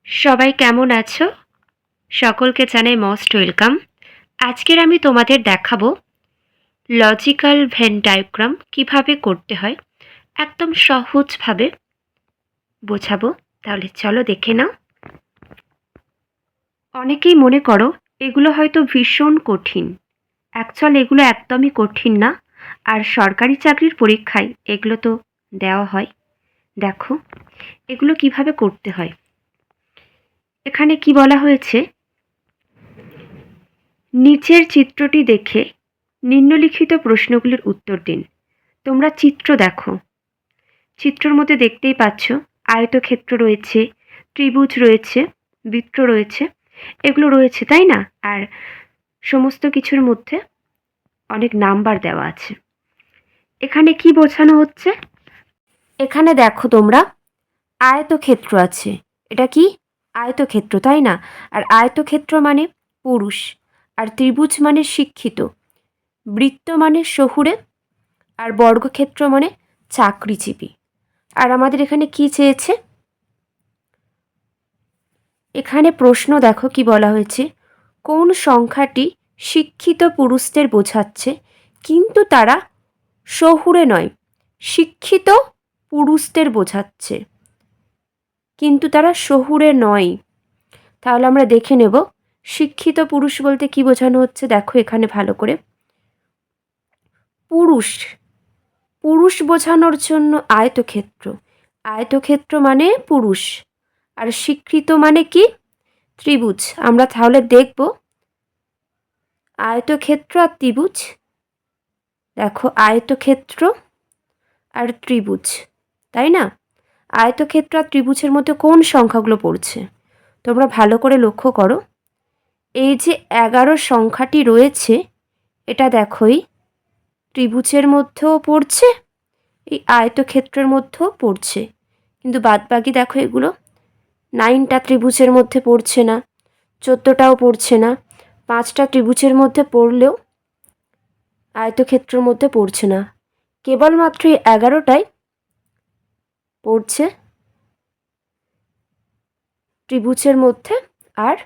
সবাই কেমন আছো? সকলকে জানাই মোস্ট ওয়েলকাম। আজকের আমি তোমাদের দেখাবো লজিক্যাল ভেন ডায়াগ্রাম কিভাবে করতে হয়। একদম সহজভাবে বোঝাবো। তাহলে চলো দেখে নাও। অনেকেই মনে করো এগুলো হয়তো ভীষণ কঠিন। অ্যাকচুয়াল এগুলো একদমই কঠিন না। আর সরকারি চাকরির পরীক্ষায় এগুলো তো দেওয়া হয়। দেখো এগুলো কিভাবে করতে হয়। এখানে কি বলা হয়েছে, নিচের চিত্রটি দেখে নিম্নলিখিত প্রশ্নগুলির উত্তর দিন। তোমরা চিত্র দেখো। চিত্রের মধ্যে দেখতেই পাচ্ছ আয়তক্ষেত্র রয়েছে, ত্রিভুজ রয়েছে, বৃত্ত রয়েছে, এগুলো রয়েছে, তাই না? আর সমস্ত কিছুর মধ্যে অনেক নাম্বার দেওয়া আছে। এখানে কি বোঝানো হচ্ছে? এখানে দেখো তোমরা আয়তক্ষেত্র আছে। এটা কি? আয়তক্ষেত্র, তাই না? আর আয়তক্ষেত্র মানে পুরুষ, আর ত্রিভুজ মানে শিক্ষিত, বৃত্ত মানে শহুরে, আর বর্গক্ষেত্র মানে চাকরিজীবী। আর আমাদের এখানে কি চেয়েছে? এখানে প্রশ্ন দেখো কি বলা হয়েছে, কোন সংখ্যাটি শিক্ষিত পুরুষদের বোঝাচ্ছে কিন্তু তারা শহুরে নয়। শিক্ষিত পুরুষদের বোঝাচ্ছে কিন্তু তারা শহুরে নয়। তাহলে আমরা দেখে নেব শিক্ষিত পুরুষ বলতে কি বোঝানো হচ্ছে। দেখো এখানে ভালো করে, পুরুষ পুরুষ বোঝানোর জন্য আয়তক্ষেত্র, আয়তক্ষেত্র মানে পুরুষ, আর শিক্ষিত মানে কি? ত্রিভুজ। আমরা তাহলে দেখব আয়তক্ষেত্র আর ত্রিভুজ। দেখো আয়তক্ষেত্র আর ত্রিভুজ, তাই না? আয়তক্ষেত্র আর ত্রিভুজের মধ্যে কোন সংখ্যাগুলো পড়ছে তোমরা ভালো করে লক্ষ্য করো। এই যে 11 সংখ্যাটি রয়েছে, এটা দেখোই ত্রিভুজের মধ্যেও পড়ছে, এই আয়তক্ষেত্রের মধ্যেও পড়ছে, কিন্তু বাদবাকি দেখো এগুলো 9টা ত্রিভুজের মধ্যে পড়ছে না, 14টাও পড়ছে না, 5টা ত্রিভুজের মধ্যে পড়লেও আয়তক্ষেত্রের মধ্যে পড়ছে না। কেবলমাত্র এই 11টাই পড়ছে ত্রিভুজের মধ্যে আর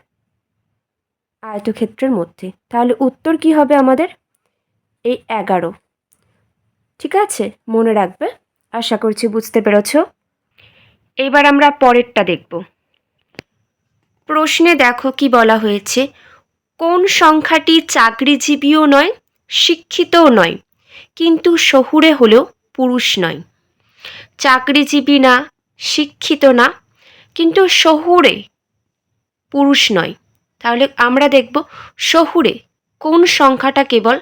আয়তক্ষেত্রের মধ্যে। তাহলে উত্তর কি হবে আমাদের? এই 11। ঠিক আছে, মনে রাখবে। আশা করছি বুঝতে পেরেছ। এবার আমরা পরেরটা দেখব। প্রশ্নে দেখো কি বলা হয়েছে, কোন সংখ্যাটি চাকরিজীবীও নয়, শিক্ষিতও নয়, কিন্তু শহুরে হলেও পুরুষ নয়। চাকরিজীবী না, শিক্ষিত না, কিন্তু শহুরে পুরুষ নয়। তাহলে আমরা দেখব শহুরে কোন সংখ্যাটা কেবল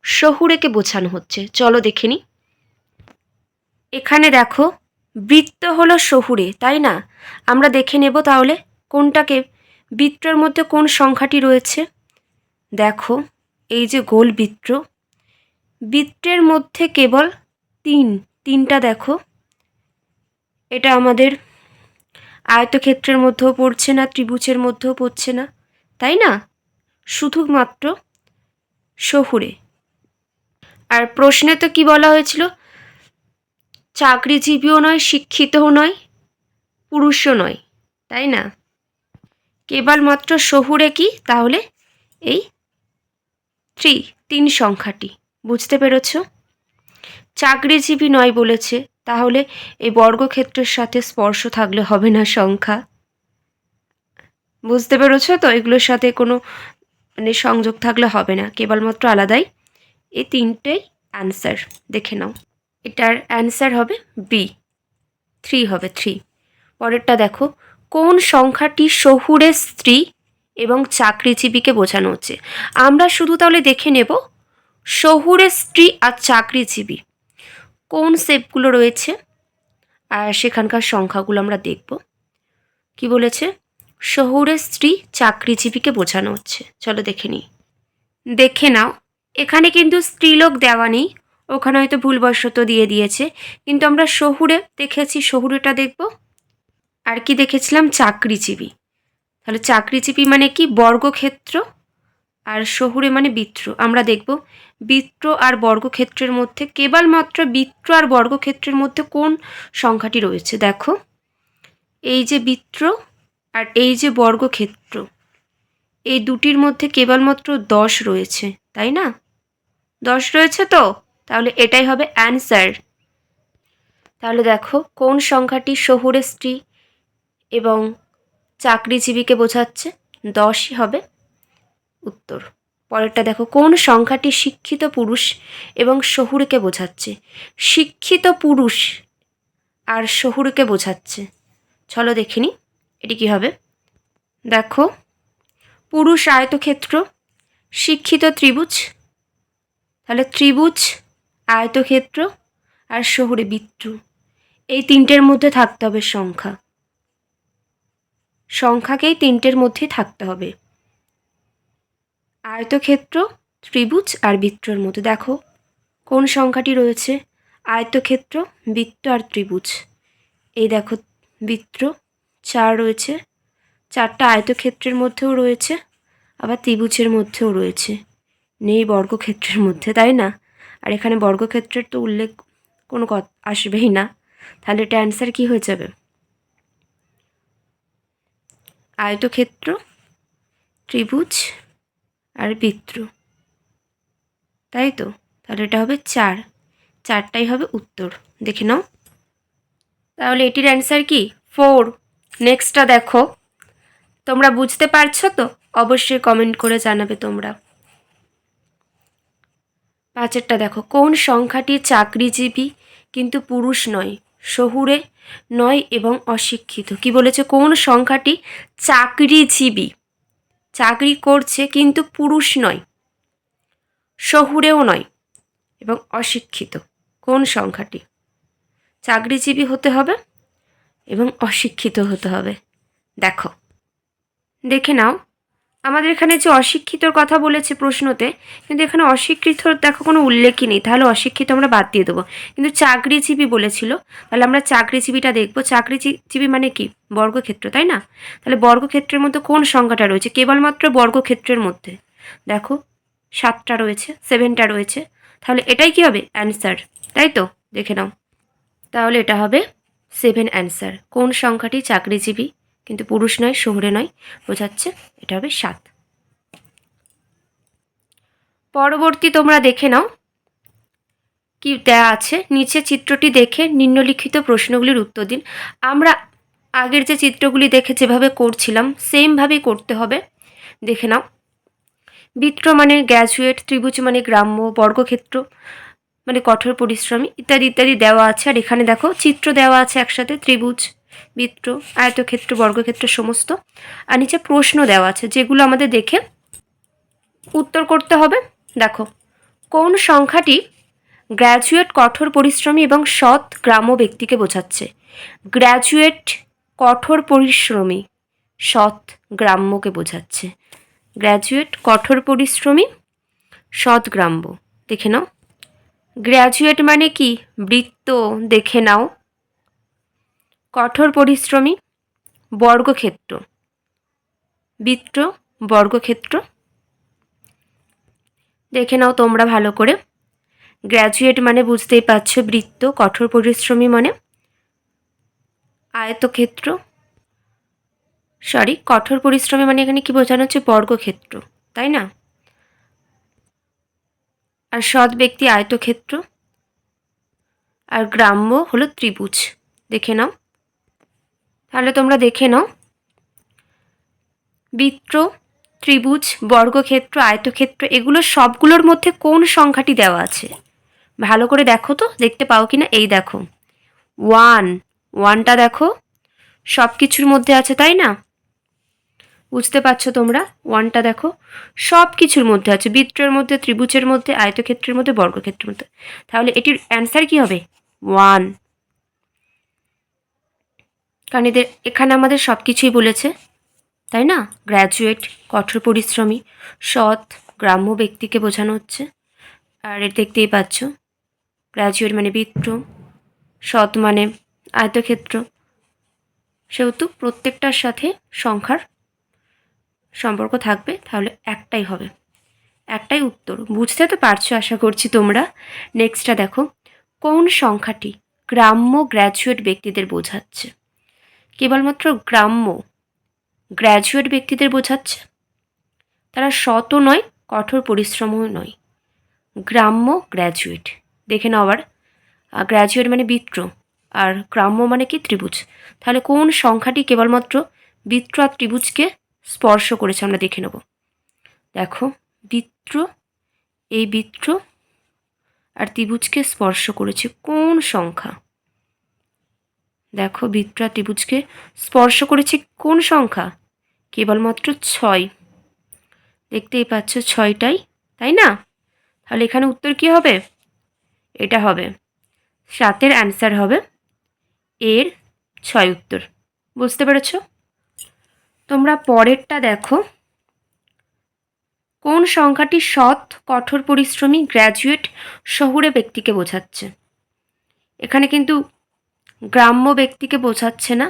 শহুরেকে বোঝানো হচ্ছে। চলো দেখে নিই। এখানে দেখো বৃত্ত হলো শহুরে, তাই না? আমরা দেখে নেব তাহলে কোনটাকে, বৃত্তের মধ্যে কোন সংখ্যাটি রয়েছে। দেখো এই যে গোল বৃত্ত, বৃত্তের মধ্যে কেবল তিনটা দেখো। এটা আমাদের আয়তক্ষেত্রের মধ্যেও পড়ছে না, ত্রিভুজের মধ্যেও পড়ছে না, তাই না? শুধুমাত্র শহুরে। আর প্রশ্নে তো কি বলা হয়েছিল, চাকরিজীবীও নয়, শিক্ষিতও নয়, পুরুষও নয়, তাই না? কেবলমাত্র শহুরে কি তাহলে? এই তিন সংখ্যাটি। বুঝতে পেরেছ? চাকরিজীবী নয় বলেছে, তাহলে এই বর্গক্ষেত্রের সাথে স্পর্শ থাকলে হবে না সংখ্যা। বুঝতে পেরেছ তো? এগুলোর সাথে কোনো সংযোগ থাকলে হবে না, কেবলমাত্র আলাদাই। এই তিনটেই অ্যান্সার। দেখে নাও, এটার অ্যান্সার হবে বি, 3 হবে 3। পরেরটা দেখো, কোন সংখ্যাটি শহুরে স্ত্রী এবং চাকরিজীবীকে বোঝানো হচ্ছে। আমরা শুধু তাহলে দেখে নেব শহুরে স্ত্রী আর চাকরিজীবী কোন শেপগুলো রয়েছে, আর সেখানকার সংখ্যাগুলো আমরা দেখব। কি বলেছে? শহুরে স্ত্রী চাকরিজীবীকে বোঝানো হচ্ছে। চলো দেখে নিই। দেখে নাও, এখানে কিন্তু স্ত্রীলোক দেওয়া নেই, ওখানে হয়তো ভুলবশত দিয়ে দিয়েছে, কিন্তু আমরা শহুরে দেখেছি, শহুরেটা দেখব। আর কি দেখেছিলাম? চাকরিজীবী। তাহলে চাকরিজীবী মানে কি? বর্গক্ষেত্র, আর শহুরে মানে বৃত্ত। আমরা দেখব বৃত্ত আর বর্গক্ষেত্রের মধ্যে, কেবলমাত্র বৃত্ত আর বর্গক্ষেত্রের মধ্যে কোন সংখ্যাটি রয়েছে। দেখো এই যে বৃত্ত আর এই যে বর্গক্ষেত্র, এই দুটির মধ্যে কেবলমাত্র 10 রয়েছে, তাই না? 10 রয়েছে তো, তাহলে এটাই হবে অ্যান্সার। তাহলে দেখো কোন সংখ্যাটি শহুরে স্ত্রী এবং চাকরিজীবীকে বোঝাচ্ছে? 10ই হবে উত্তর। পরেরটা দেখো, কোন সংখ্যাটি শিক্ষিত পুরুষ এবং শহুরেকে বোঝাচ্ছে? শিক্ষিত পুরুষ আর শহুরেকে বোঝাচ্ছে। চলো দেখিনি এটি কী হবে। দেখো, পুরুষ আয়তক্ষেত্র, শিক্ষিত ত্রিভুজ, তাহলে ত্রিভুজ, আয়তক্ষেত্র আর শহুরে বৃত্ত, এই তিনটের মধ্যে থাকতে হবে সংখ্যা। সংখ্যাকেই তিনটের মধ্যেই থাকতে হবে, আয়তক্ষেত্র, ত্রিভুজ আর বৃত্তর মধ্যে। দেখো কোন সংখ্যাটি রয়েছে? আয়তক্ষেত্র, বৃত্ত আর ত্রিভুজ। এই দেখো বৃত্ত 4 রয়েছে, 4টা আয়তক্ষেত্রের মধ্যেও রয়েছে, আবার ত্রিভুজের মধ্যেও রয়েছে, নেই বর্গক্ষেত্রের মধ্যে, তাই না? আর এখানে বর্গক্ষেত্রের তো উল্লেখ কোনো কথা আসবেই না, তাহলে এটা অ্যান্সার কী হয়ে যাবে? আয়তক্ষেত্র, ত্রিভুজ আর বৃত্ত, তাই তো? তাহলে এটা হবে 4, 4টাই হবে উত্তর। দেখে নাও। তাহলে এটির অ্যান্সার কি? 4। নেক্সটটা দেখো, তোমরা বুঝতে পারছো তো? অবশ্যই কমেন্ট করে জানাবে তোমরা। 5এরটা দেখো, কোন সংখ্যাটি চাকরিজীবী কিন্তু পুরুষ নয়, শহুরে নয় এবং অশিক্ষিত? কি বলেছে? কোন সংখ্যাটি চাকরিজীবী, চাকরি করছে কিন্তু পুরুষ নয়, শহুরেও নয় এবং অশিক্ষিত? কোন সংখ্যাটি? চাকরিজীবী হতে হবে এবং অশিক্ষিত হতে হবে। দেখো, দেখে নাও, আমাদের এখানে যে অশিক্ষিতর কথা বলেছে প্রশ্নতে, কিন্তু এখানে অশিক্ষিতর দেখো কোনো উল্লেখই নেই, তাহলে অশিক্ষিত আমরা বাদ দিয়ে দেবো। কিন্তু চাকরিজীবী বলেছিল, তাহলে আমরা চাকরিজীবীটা দেখব। চাকরিজীবী মানে কি? বর্গক্ষেত্র, তাই না? তাহলে বর্গক্ষেত্রের মধ্যে কোন সংখ্যাটা রয়েছে? কেবলমাত্র বর্গক্ষেত্রের মধ্যে দেখো 7টা রয়েছে, 7টা রয়েছে, তাহলে এটাই কি হবে? অ্যান্সার, তাই তো? দেখে নাও, তাহলে এটা হবে 7 অ্যান্সার। কোন সংখ্যাটি চাকরিজীবী কিন্তু পুরুষ নয়, শহুরে নয় বোঝাচ্ছে? এটা হবে 7। পরবর্তী তোমরা দেখে নাও কি দেয়া আছে। নিচে চিত্রটি দেখে নিম্নলিখিত প্রশ্নগুলির উত্তর দিন। আমরা আগের যে চিত্রগুলি দেখে যেভাবে করছিলাম সেমভাবেই করতে হবে। দেখে নাও, বৃত্ত মানে গ্র্যাজুয়েট, ত্রিভুজ মানে গ্রাম্য, বর্গক্ষেত্র মানে কঠোর পরিশ্রমী, ইত্যাদি ইত্যাদি দেওয়া আছে। আর এখানে দেখো চিত্র দেওয়া আছে একসাথে, ত্রিভুজ, বৃত্ত, আয়তক্ষেত্র, বর্গক্ষেত্র সমস্ত। আর নিচে প্রশ্ন দেওয়া আছে যেগুলো আমাদের দেখে উত্তর করতে হবে। দেখো, কোন সংখ্যাটি গ্র্যাজুয়েট, কঠোর পরিশ্রমী এবং সৎ গ্রাম্য ব্যক্তিকে বোঝাচ্ছে? গ্র্যাজুয়েট, কঠোর পরিশ্রমী, সৎ গ্রাম্যকে বোঝাচ্ছে। গ্র্যাজুয়েট, কঠোর পরিশ্রমী, সৎ গ্রাম্য। দেখে নাও, গ্র্যাজুয়েট মানে কি? বৃত্ত, দেখে নাও। কঠোর পরিশ্রমী, বর্গক্ষেত্র, বৃত্ত, বর্গক্ষেত্র। দেখে নাও তোমরা ভালো করে। গ্র্যাজুয়েট মানে বুঝতেই পারছো বৃত্ত, কঠোর পরিশ্রমী মানে আয়তক্ষেত্র, কঠোর পরিশ্রমী মানে এখানে কি বোঝানো হচ্ছে? বর্গক্ষেত্র, তাই না? আর সৎ ব্যক্তি আয়তক্ষেত্র, আর গ্রাম্য হলো ত্রিভুজ। দেখে নাও, তাহলে তোমরা দেখে নাও, বৃত্ত, ত্রিভুজ, বর্গক্ষেত্র, আয়তক্ষেত্র, এগুলো সবগুলোর মধ্যে কোন সংখ্যাটি দেওয়া আছে? ভালো করে দেখো তো, দেখতে পাও কি না। এই দেখো 1, 1টা দেখো সব কিছুর মধ্যে আছে, তাই না? বুঝতে পারছো তোমরা? 1টা দেখো সব কিছুর মধ্যে আছে, বৃত্তের মধ্যে, ত্রিভুজের মধ্যে, আয়তক্ষেত্রের মধ্যে, বর্গক্ষেত্রের মধ্যে। তাহলে এটির অ্যান্সার কি হবে? 1। কারণ এখানে আমাদের সব কিছুই বলেছে, তাই না? গ্র্যাজুয়েট, কঠোর পরিশ্রমী, সৎ গ্রাম্য ব্যক্তিকে বোঝানো হচ্ছে। আর দেখতেই পাচ্ছ, গ্র্যাজুয়েট মানে বৃত্ত, সৎ মানে আয়তক্ষেত্র, সেহেতু প্রত্যেকটার সাথে সংখ্যার সম্পর্ক থাকবে, তাহলে একটাই হবে, একটাই উত্তর। বুঝতে তো পারছো আশা করছি তোমরা। নেক্সটটা দেখো, কোন সংখ্যাটি গ্রাম্য গ্র্যাজুয়েট ব্যক্তিদের বোঝাচ্ছে? কেবলমাত্র গ্রাম্য গ্র্যাজুয়েট ব্যক্তিদের বোঝাচ্ছে। তারা সৎও নয়, কঠোর পরিশ্রমও নয়। গ্রাম্য গ্র্যাজুয়েট, দেখে নাও আবার। গ্র্যাজুয়েট মানে বৃত্ত, আর গ্রাম্য মানে কি ত্রিভুজ। তাহলে কোন সংখ্যাটি কেবলমাত্র বৃত্ত আর ত্রিভুজকে স্পর্শ করেছে আমরা দেখে নেব। দেখো, বৃত্ত, এই বৃত্ত আর ত্রিভুজকে স্পর্শ করেছে কোন সংখ্যা? দেখো, বৃত্ত আর ত্রিভুজকে স্পর্শ করেছে কোন সংখ্যা? কেবলমাত্র 6। দেখতেই পাচ্ছ 6টাই, তাই না? তাহলে এখানে উত্তর কি হবে? এটা হবে 7-এর অ্যান্সার হবে এর 6 উত্তর। বুঝতে পেরেছ? তোমরা পরেরটা দেখো। কোন সংখ্যাটি সৎ, কঠোর পরিশ্রমী, গ্র্যাজুয়েট, শহুরে ব্যক্তিকে বোঝাচ্ছে? এখানে কিন্তু গ্রাম্য ব্যক্তিকে বোঝাচ্ছে না,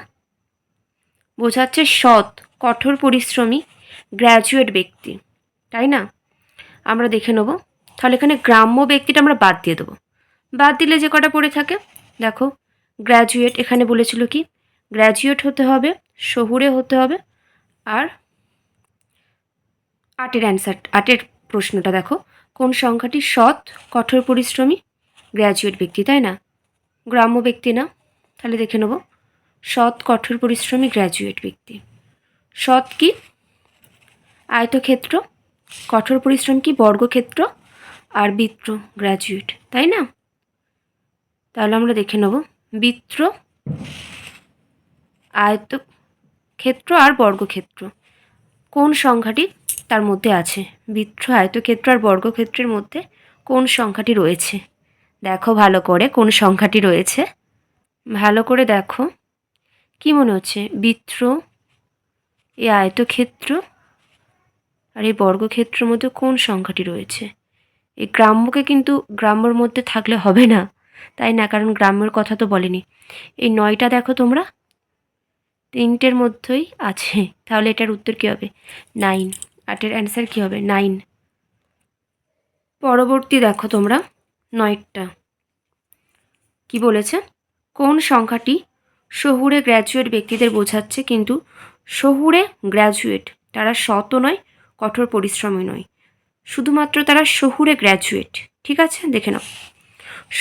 বোঝাচ্ছে সৎ, কঠোর পরিশ্রমী, গ্র্যাজুয়েট ব্যক্তি, তাই না? আমরা দেখে নেব। তাহলে এখানে গ্রাম্য ব্যক্তিটা আমরা বাদ দিয়ে দেবো। বাদ দিলে যে কটা পড়ে থাকে, দেখো, গ্র্যাজুয়েট এখানে বলেছিল কি? গ্র্যাজুয়েট হতে হবে, শহুরে হতে হবে, আর 8-এর অ্যান্সার, 8-এর প্রশ্নটা দেখো, কোন সংখ্যাটি সৎ, কঠোর পরিশ্রমী, গ্র্যাজুয়েট ব্যক্তি, তাই না? গ্রাম্য ব্যক্তি না। তাহলে দেখে নেব, সৎ, কঠোর পরিশ্রমী, গ্র্যাজুয়েট ব্যক্তি। সৎ কি? আয়তক্ষেত্র, কঠোর পরিশ্রম কি? বর্গক্ষেত্র, আর বৃত্ত গ্র্যাজুয়েট, তাই না? তাহলে আমরা দেখে নেব, বৃত্ত, আয়তক্ষেত্র আর বর্গক্ষেত্র কোন সংখ্যাটি তার মধ্যে আছে? বৃত্ত, আয়তক্ষেত্র আর বর্গক্ষেত্রের মধ্যে কোন সংখ্যাটি রয়েছে? দেখো ভালো করে কোন সংখ্যাটি রয়েছে, ভালো করে দেখো। কি মনে হচ্ছে? বৃত্ত, এই আয়তক্ষেত্র আর এই বর্গক্ষেত্রের মধ্যে কোন সংখ্যাটি রয়েছে? এই গ্রাম্যকে কিন্তু গ্রাম্যর মধ্যে থাকলে হবে না, তাই না? কারণ গ্রাম্যের কথা তো বলেনি। এই 9টা দেখো তোমরা, 3টের মধ্যেই আছে। তাহলে এটার উত্তর কী হবে? 9। 8-এর অ্যান্সার কী হবে? 9। পরবর্তী দেখো তোমরা, 9টা কি বলেছে? কোন সংখ্যাটি শহুরে গ্র্যাজুয়েট ব্যক্তিদের বোঝাচ্ছে, কিন্তু শহুরে গ্র্যাজুয়েট তারা সৎও নয়, কঠোর পরিশ্রমী নয়, শুধুমাত্র তারা শহুরে গ্র্যাজুয়েট। ঠিক আছে, দেখে নাও।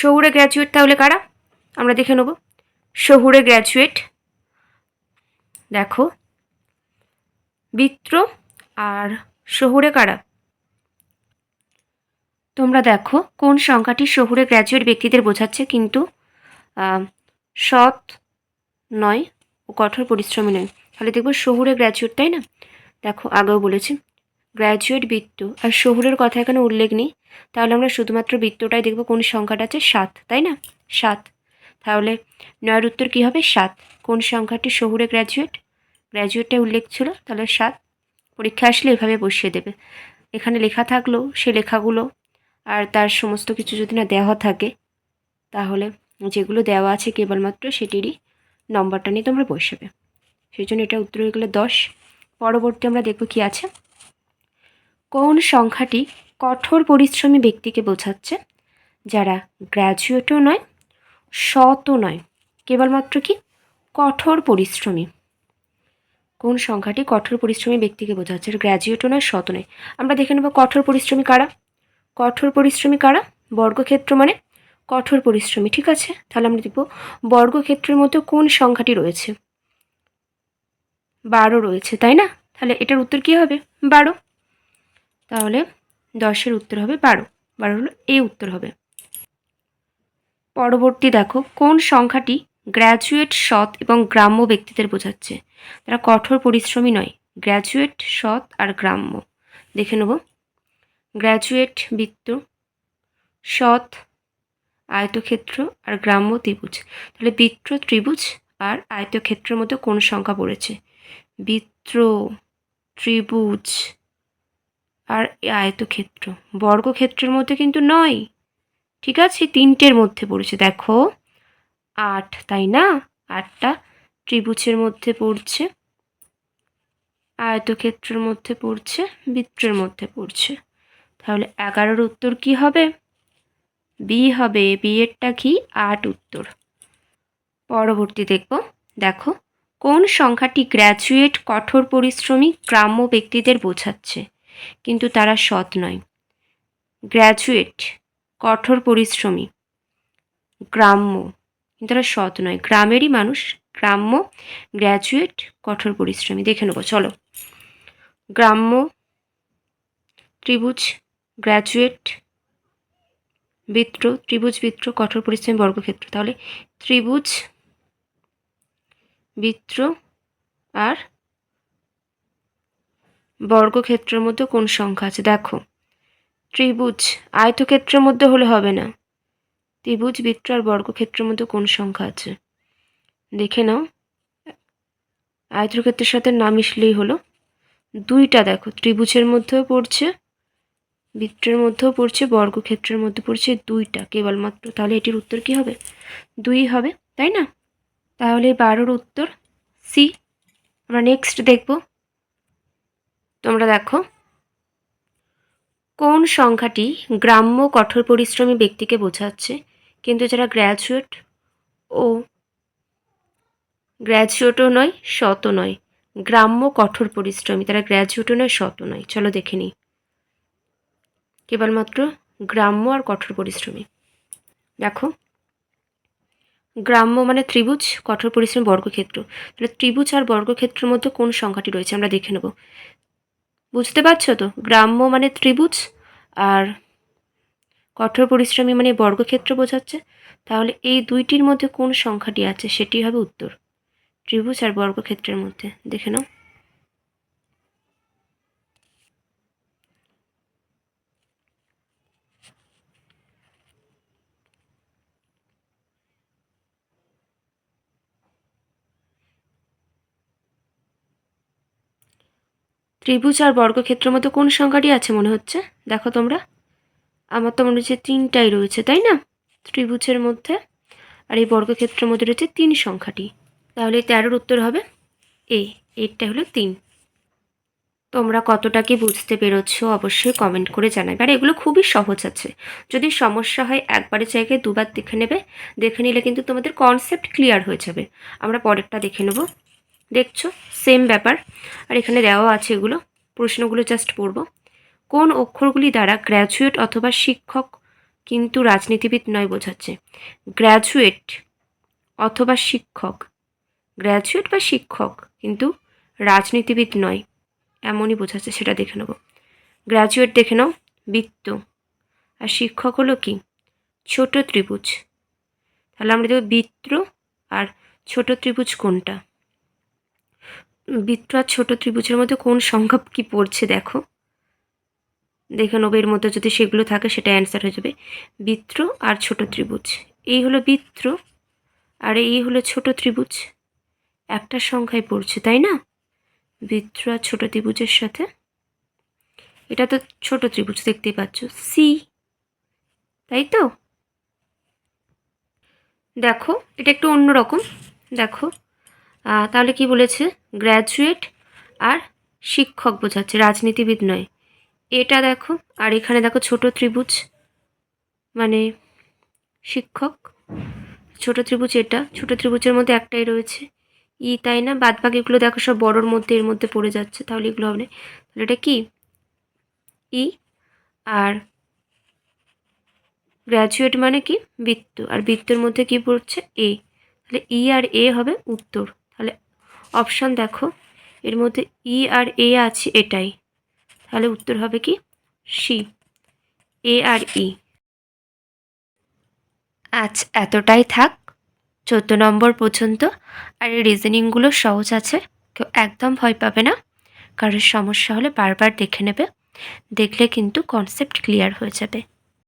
শহুরে গ্র্যাজুয়েট তাহলে কারা? আমরা দেখে নেব। শহুরে গ্র্যাজুয়েট দেখো, বৃত্ত আর শহুরে কারা? তোমরা দেখো কোন সংখ্যাটি শহুরে গ্র্যাজুয়েট ব্যক্তিদের বোঝাচ্ছে, কিন্তু সৎ নয় ও কঠোর পরিশ্রমী নয়। তাহলে দেখবো শহুরে গ্র্যাজুয়েট, তাই না? দেখো, আগেও বলেছি গ্র্যাজুয়েট, বৃত্ত আর শহুরের কথা এখানে উল্লেখ নেই। তাহলে আমরা শুধুমাত্র বৃত্তটাই দেখবো কোন সংখ্যাটা আছে, 7, তাই না? 7। তাহলে 9-এর উত্তর কী হবে? 7। কোন সংখ্যাটি শহুরে গ্র্যাজুয়েট? গ্র্যাজুয়েটটাই উল্লেখ ছিল, তাহলে 7। পরীক্ষা আসলে এভাবে বসিয়ে দেবে। এখানে লেখা থাকলেও সে লেখাগুলো আর তার সমস্ত কিছু যদি না দেওয়া থাকে, তাহলে যেগুলো দেওয়া আছে কেবলমাত্র সেটিরই নম্বরটা নিয়ে তোমরা বসাবে। সেই জন্য এটা উত্তর হয়ে গেলে 10। পরবর্তী আমরা দেখব কি আছে। কোন সংখ্যাটি কঠোর পরিশ্রমী ব্যক্তিকে বোঝাচ্ছে? যারা গ্র্যাজুয়েটও নয়, সৎও নয়, কেবলমাত্র কি? কঠোর পরিশ্রমী। কোন সংখ্যাটি কঠোর পরিশ্রমী ব্যক্তিকে বোঝাচ্ছে? গ্র্যাজুয়েটও নয়, সৎও নয়। আমরা দেখে নেব কঠোর পরিশ্রমী কারা। কঠোর পরিশ্রমী কারা? বর্গক্ষেত্র মানে কঠোর পরিশ্রমী। ঠিক আছে, তাহলে আমরা দেখব বর্গক্ষেত্রের মধ্যে কোন সংখ্যাটি রয়েছে? 12 রয়েছে, তাই না? তাহলে এটার উত্তর কী হবে? 12। তাহলে 10-এর উত্তর হবে 12। 12 হলো এই উত্তর হবে। পরবর্তী দেখো, কোন সংখ্যাটি গ্র্যাজুয়েট, সৎ এবং গ্রাম্য ব্যক্তিদের বোঝাচ্ছে? তারা কঠোর পরিশ্রমী নয়। গ্র্যাজুয়েট, সৎ আর গ্রাম্য দেখে নেব। গ্র্যাজুয়েট বৃত্ত, সৎ আয়তক্ষেত্র আর গ্রাম্য ত্রিভুজ। তাহলে বৃত্ত, ত্রিভুজ আর আয়তক্ষেত্রের মধ্যে কোন সংখ্যা পড়েছে? বৃত্ত, ত্রিভুজ আর আয়তক্ষেত্র। বর্গক্ষেত্রের মধ্যে কিন্তু নয়। ঠিক আছে, 3টের মধ্যে পড়েছে। দেখো 8, তাই না? 8টা ত্রিভুজের মধ্যে পড়ছে, আয়তক্ষেত্রের মধ্যে পড়ছে, বৃত্তের মধ্যে পড়ছে। তাহলে 11-এর উত্তর কি হবে? বি হবে। বি এরটা কি? 8 উত্তর। পরবর্তী দেখব। দেখো, কোন সংখ্যাটি গ্র্যাজুয়েট কঠোর পরিশ্রমী গ্রাম্য ব্যক্তিদের বোঝাচ্ছে কিন্তু তারা সৎ নয়? গ্র্যাজুয়েট কঠোর পরিশ্রমী গ্রাম্য কিন্তু তারা সৎ নয়, গ্রামেরই মানুষ, গ্রাম্য গ্র্যাজুয়েট কঠোর পরিশ্রমী। দেখে নেবো চলো। গ্রাম্য ত্রিভুজ গ্র্যাজুয়েট বৃত্ত, ত্রিভুজ বৃত্ত কঠোর পরিশ্রমী বর্গক্ষেত্র। তাহলে ত্রিভুজ বৃত্ত আর বর্গক্ষেত্রের মধ্যে কোন সংখ্যা আছে? দেখো, ত্রিভুজ আয়তক্ষেত্রের মধ্যে হলে হবে না, ত্রিভুজ বৃত্ত আর বর্গক্ষেত্রের মধ্যে কোন সংখ্যা আছে দেখে নাও। আয়তক্ষেত্রের সাথে না মিশলেই হলো। দুইটা দেখো, ত্রিভুজের মধ্যেও পড়ছে, বৃত্তের মধ্যেও পড়ছে, বর্গক্ষেত্রের মধ্যে পড়ছে, দুইটা কেবলমাত্র। তাহলে এটির উত্তর কি হবে? 2 হবে, তাই না? তাহলে 12 উত্তর সি। আমরা নেক্সট দেখব। তোমরা দেখো, কোন সংখ্যাটি গ্রাম্য কঠোর পরিশ্রমী ব্যক্তিকে বোঝাচ্ছে কিন্তু যারা গ্র্যাজুয়েটও নয় শতও নয়? গ্রাম্য কঠোর পরিশ্রমী, তারা গ্র্যাজুয়েটও নয় শতও নয়। চলো দেখে নিই। কেবলমাত্র গ্রাম্য আর কঠোর পরিশ্রমী। দেখো, গ্রাম্য মানে ত্রিভুজ, কঠোর পরিশ্রমী বর্গক্ষেত্র। তাহলে ত্রিভুজ আর বর্গক্ষেত্রের মধ্যে কোন সংখ্যাটি রয়েছে আমরা দেখে নেব। বুঝতে পারছো তো? গ্রাম্য মানে ত্রিভুজ আর কঠোর পরিশ্রমী মানে বর্গক্ষেত্র বোঝাচ্ছে। তাহলে এই দুইটির মধ্যে কোন সংখ্যাটি আছে সেটি হবে উত্তর, ত্রিভুজ আর বর্গক্ষেত্রের মধ্যে। দেখে নাও। ত্রিভুজ আর বর্গক্ষেত্রের মধ্যে কোন সংখ্যাটি আছে মনে হচ্ছে? দেখো তোমরা, আমার তো মনে হচ্ছে 3টাই রয়েছে, তাই না? ত্রিভুজের মধ্যে আর এই বর্গক্ষেত্রের মধ্যে রয়েছে 3 সংখ্যাটি। তাহলে 13 উত্তর হবে এ, এরটা হলো 3। তোমরা কতটা কি বুঝতে পেরেছো অবশ্যই কমেন্ট করে জানাবে। আর এগুলো খুবই সহজ আছে, যদি সমস্যা হয় একবারের জায়গায় দুবার দেখে নেবে, দেখে নিলে কিন্তু তোমাদের কনসেপ্ট ক্লিয়ার হয়ে যাবে। আমরা পরেরটা দেখে নেব। দেখছো, সেম ব্যাপার। আর এখানে দেওয়া আছে এগুলো, প্রশ্নগুলো জাস্ট পড়ব। কোন অক্ষরগুলি দ্বারা গ্র্যাজুয়েট অথবা শিক্ষক কিন্তু রাজনীতিবিদ নয় বোঝাচ্ছে? গ্র্যাজুয়েট অথবা শিক্ষক, গ্র্যাজুয়েট বা শিক্ষক কিন্তু রাজনীতিবিদ নয় এমনই বোঝাচ্ছে, সেটা দেখে নেব। গ্র্যাজুয়েট দেখে নাও, বৃত্ত, আর শিক্ষক হলো কি? ছোট ত্রিভুজ। তাহলে আমরা দেখব বৃত্ত আর ছোট ত্রিভুজ কোনটা। বৃত্ত আর ছোট ত্রিভুজের মধ্যে কোন সংখ্যা কি পড়ছে দেখো, দেখে নেবো। এর মধ্যে যদি সেগুলো থাকে সেটা অ্যান্সার হয়ে যাবে। বৃত্ত আর ছোট ত্রিভুজ, এই হলো বৃত্ত আর এই হলো ছোট ত্রিভুজ, একটা সংখ্যায় পড়ছে, তাই না? বৃত্ত আর ছোট ত্রিভুজের সাথে, এটা তো ছোট ত্রিভুজ দেখতেই পাচ্ছ, সি, তাই তো? দেখো, এটা একটু অন্যরকম। দেখো, তাহলে কি বলেছে? গ্র্যাজুয়েট আর শিক্ষক বোঝাচ্ছে, রাজনীতিবিদ নয়। এটা দেখো, আর এখানে দেখো ছোট ত্রিভুজ মানে শিক্ষক, ছোট ত্রিভুজ, এটা ছোট ত্রিভুজের মধ্যে একটাই রয়েছে ই, তাই না? বাদ বাকিগুলো দেখো সব বড়োর মধ্যে এর মধ্যে পড়ে যাচ্ছে, তাহলে এগুলো হবে না। তাহলে এটা কি? ই। আর গ্র্যাজুয়েট মানে কি? বৃত্ত, আর বৃত্তের মধ্যে কি পড়ছে? এ। তাহলে ই আর এ হবে উত্তর। তাহলে অপশান দেখো, এর মধ্যে ই আর এ আছে, এটাই। তাহলে উত্তর হবে কি? সি, এ আর ই। আজ এতটাই থাক, 14 নম্বর পর্যন্ত। আর এই রিজনিংগুলো সহজ আছে, কেউ একদম ভয় পাবে না। কারোর সমস্যা হলে বারবার দেখে নেবে, দেখলে কিন্তু কনসেপ্ট ক্লিয়ার হয়ে যাবে।